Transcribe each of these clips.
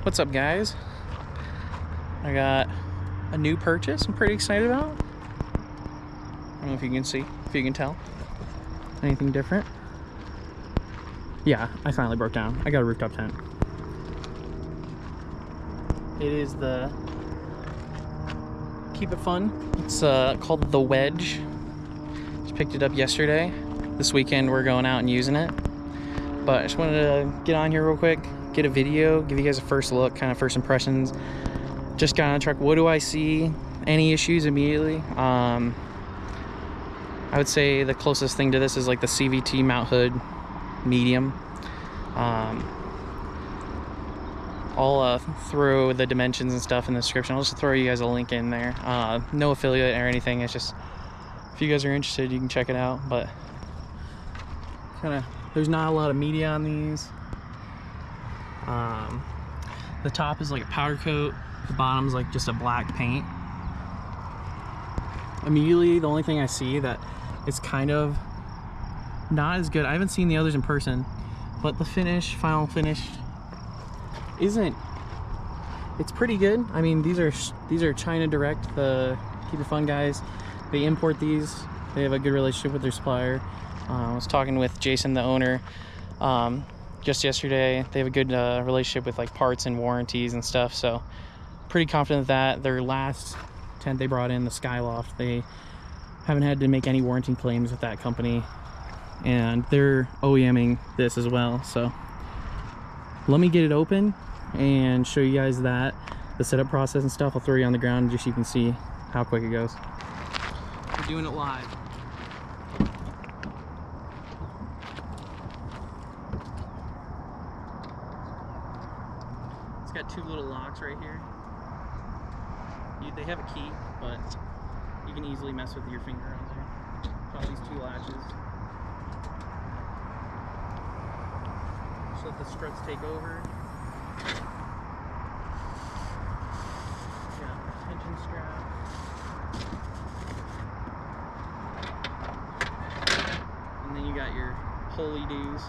What's up, guys? I got a new purchase I'm pretty excited about. I don't know if you can see, if you can tell. Anything different? Yeah, I finally broke down. I got a rooftop tent. It is the Keep It Fun. It's called the Wedge. Just picked it up yesterday. This weekend we're going out and using it. But I just wanted to get on here real quick, get a video, give you guys a first look, kind of first impressions. Just got on the truck. What do I see? Any issues immediately? I would say the closest thing to this is like the CVT mount hood medium. I'll throw the dimensions and stuff in the description. I'll just throw you guys a link in there. No affiliate or anything. It's just if you guys are interested, you can check it out. But kind of, there's not a lot of media on these. The top is like a powder coat. The bottom's like just a black paint. Immediately, the only thing I see that is kind of not as good. I haven't seen the others in person, but the finish, final finish, isn't. It's pretty good. I mean, these are China Direct, the Keep It Fun guys. They import these. They have a good relationship with their supplier. I was talking with Jason, the owner, just yesterday. They have a good relationship with like parts and warranties and stuff. So pretty confident that their last tent they brought in, the Skyloft, they haven't had to make any warranty claims with that company, and they're OEMing this as well. So let me get it open and show you guys that, the setup process and stuff. I'll throw you on the ground just so you can see how quick it goes. We're doing it live. It's got two little locks right here. They have a key, but you can easily mess with your finger on there. Got these two latches. Just let the struts take over. Yeah, tension strap. And then you got your pulley doos.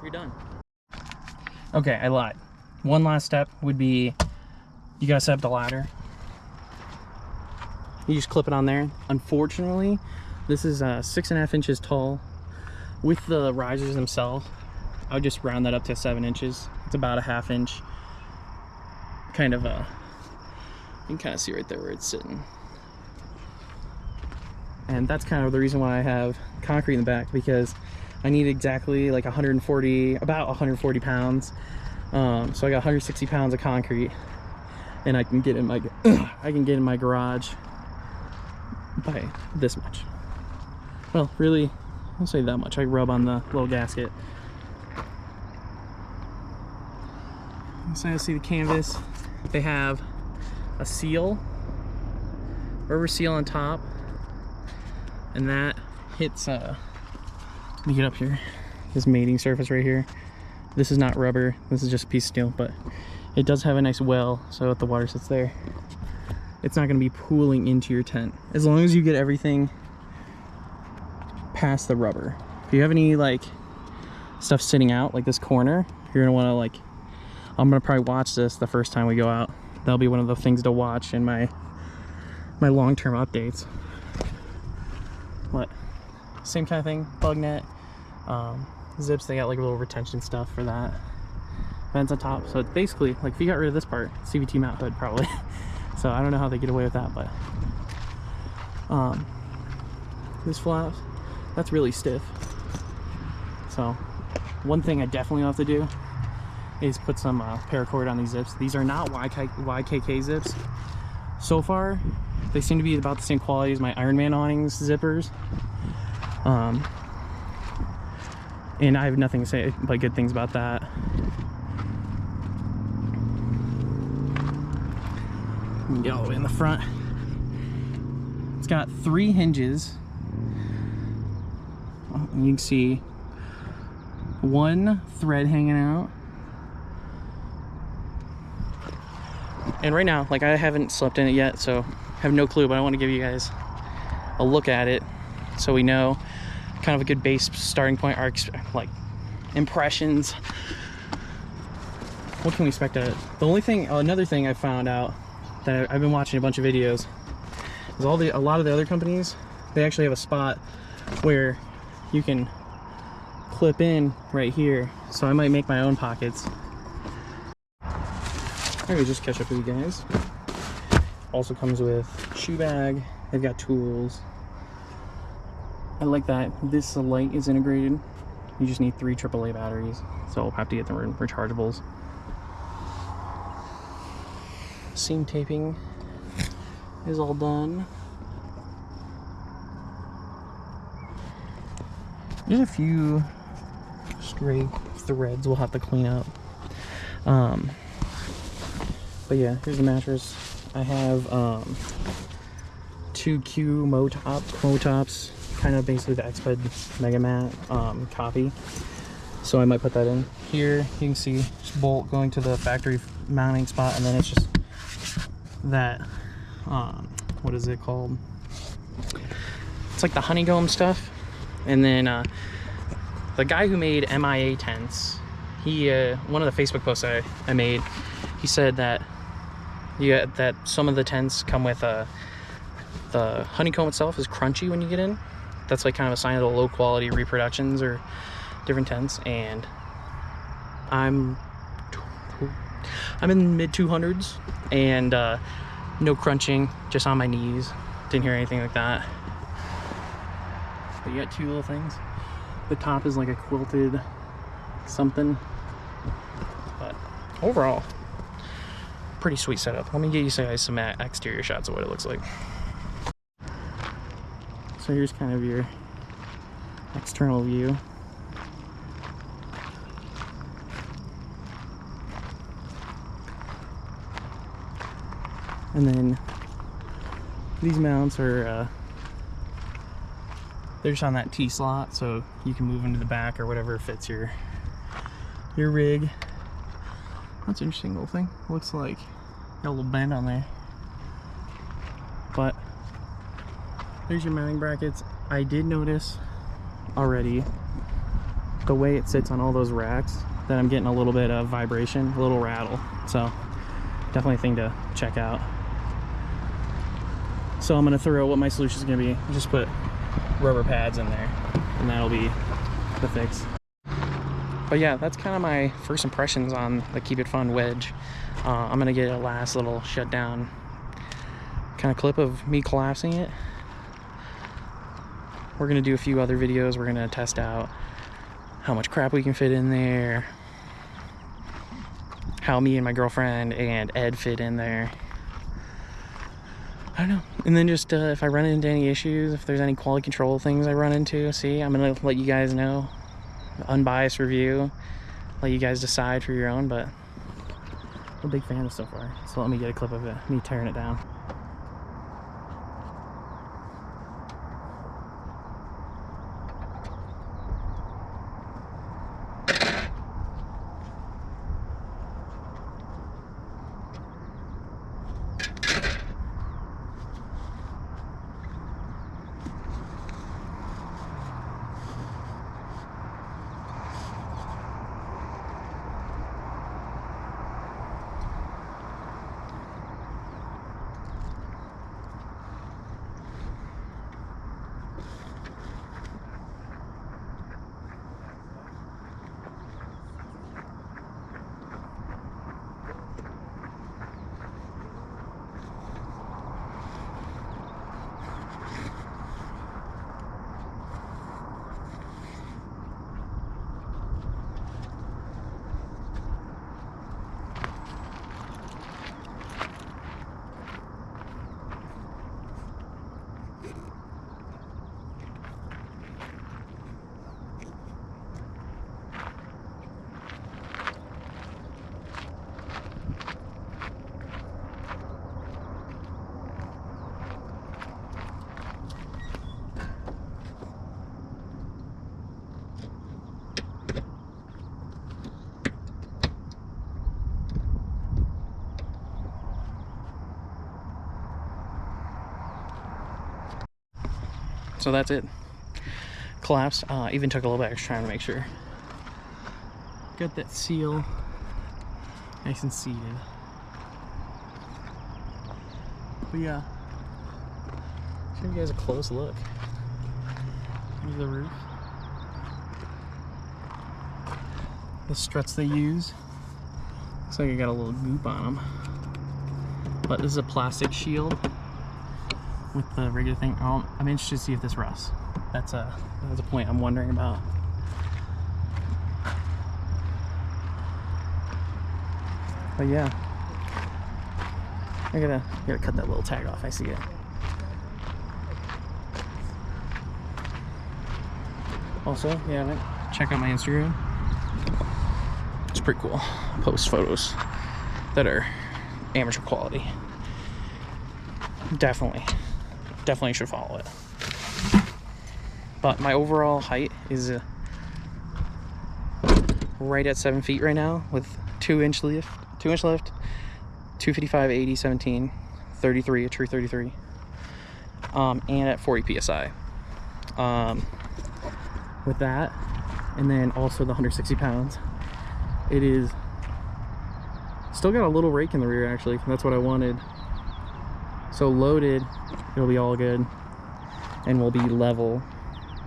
You're done. Okay, I lied. One last step would be you gotta set up the ladder. You just clip it on there. Unfortunately, this is 6.5 inches tall. With the risers themselves, I would just round that up to 7 inches. It's about a 1/2 inch. Kind of you can kind of see right there where it's sitting. And that's kind of the reason why I have concrete in the back, because I need exactly like about 140 pounds. So I got 160 pounds of concrete, and I can get in my garage by this much. Well, really, I'll say that much. I rub on the little gasket. So you'll see the canvas. They have a seal, rubber seal on top, and that hits let me get up here. This mating surface right here. This is not rubber. This is just a piece of steel, but it does have a nice well, so if the water sits there, it's not going to be pooling into your tent. As long as you get everything past the rubber. If you have any like stuff sitting out, like this corner, you're going to want to like, I'm going to probably watch this the first time we go out. That'll be one of the things to watch in my long-term updates. But same kind of thing, bug net, zips. They got like a little retention stuff for that. Vents on top. So it's basically like if you got rid of this part, CVT mount hood probably. So I don't know how they get away with that, but this flaps, that's really stiff. So one thing I definitely have to do is put some paracord on these zips. These are not YKK zips. So far, they seem to be about the same quality as my Ironman awnings zippers. And I have nothing to say but good things about that. Get all the way in the front. It's got 3 hinges. You can see 1 thread hanging out. And right now, like, I haven't slept in it yet, so I have no clue, but I want to give you guys a look at it so we know kind of a good base starting point, our like impressions. What can we expect at it? The only thing, another thing I found out that I've been watching a bunch of videos is a lot of the other companies, they actually have a spot where you can clip in right here. So I might make my own pockets. Maybe just catch up with you guys. Also comes with shoe bag. They've got tools. I like that this light is integrated. You just need 3 AAA batteries, so I'll have to get the rechargeables. Seam taping is all done. There's a few stray threads we'll have to clean up. But yeah, here's the mattress. I have 2 Q Motops, kind of basically the Xped Mega Mat copy. So I might put that in here. You can see just bolt going to the factory mounting spot, and then it's just that what is it called? It's like the honeycomb stuff. And then the guy who made MIA tents, he one of the Facebook posts I made, he said that that some of the tents come with the honeycomb itself is crunchy when you get in. That's like kind of a sign of the low quality reproductions or different tents. And I'm in mid 200s and no crunching, just on my knees. Didn't hear anything like that. But you got 2 little things. The top is like a quilted something. But overall, pretty sweet setup. Let me get you guys some exterior shots of what it looks like. So here's kind of your external view. And then these mounts are they're just on that T-slot, so you can move into the back or whatever fits your rig. That's an interesting little thing. Looks like got a little bend on there. But there's your mounting brackets. I did notice already the way it sits on all those racks that I'm getting a little bit of vibration, a little rattle. So definitely a thing to check out. So I'm gonna throw what my solution is gonna be. Just put rubber pads in there, and that'll be the fix. But yeah, that's kind of my first impressions on the Keep It Fun Wedge. I'm gonna get a last little shutdown kind of clip of me collapsing it. We're gonna do a few other videos. We're gonna test out how much crap we can fit in there, how me and my girlfriend and Ed fit in there. I don't know. And then just if I run into any issues, if there's any quality control things I run into, I'm gonna let you guys know. Unbiased review, let you guys decide for your own, but I'm a big fan of so far. So let me get a clip of it, me tearing it down. So that's it. Collapsed. Even took a little bit extra time to make sure. Got that seal nice and seated. But yeah, show you guys a close look. Here's the roof. The struts they use. Looks like I got a little goop on them. But this is a plastic shield with the regular thing. I'm interested to see if this rusts. That's a point I'm wondering about. But yeah, I gotta cut that little tag off. I see it. Also, if you haven't, check out my Instagram. It's pretty cool. I post photos that are amateur quality. Definitely should follow it. But my overall height is right at 7 feet right now with 2-inch lift, 255, 80, 17, 33, a true 33, and at 40 psi. With that, and then also the 160 pounds, it is still got a little rake in the rear. Actually, that's what I wanted. So loaded, it'll be all good, and we'll be level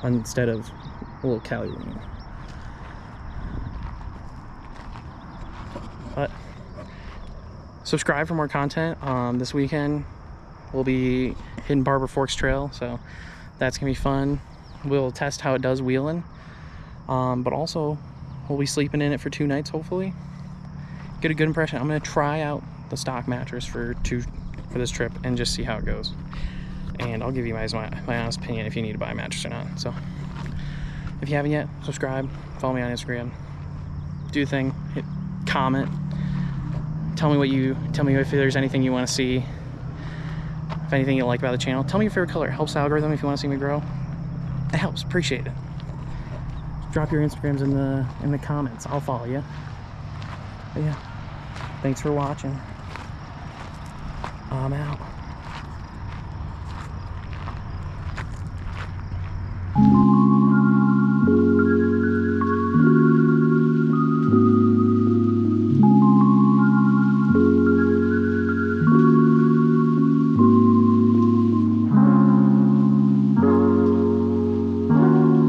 instead of a little cali lean. But subscribe for more content. This weekend we'll be hitting Barber Forks Trail, so that's gonna be fun. We'll test how it does wheeling, but also we'll be sleeping in it for 2 nights, hopefully. Get a good impression. I'm gonna try out the stock mattress for this trip and just see how it goes. And I'll give you guys my honest opinion if you need to buy a mattress or not. So if you haven't yet, subscribe, follow me on Instagram, do the thing, hit comment, tell me if there's anything you want to see, if anything you like about the channel. Tell me your favorite color. It helps the algorithm if you want to see me grow. It helps. Appreciate it. Drop your Instagrams in the comments. I'll follow you. But yeah, thanks for watching. I'm out.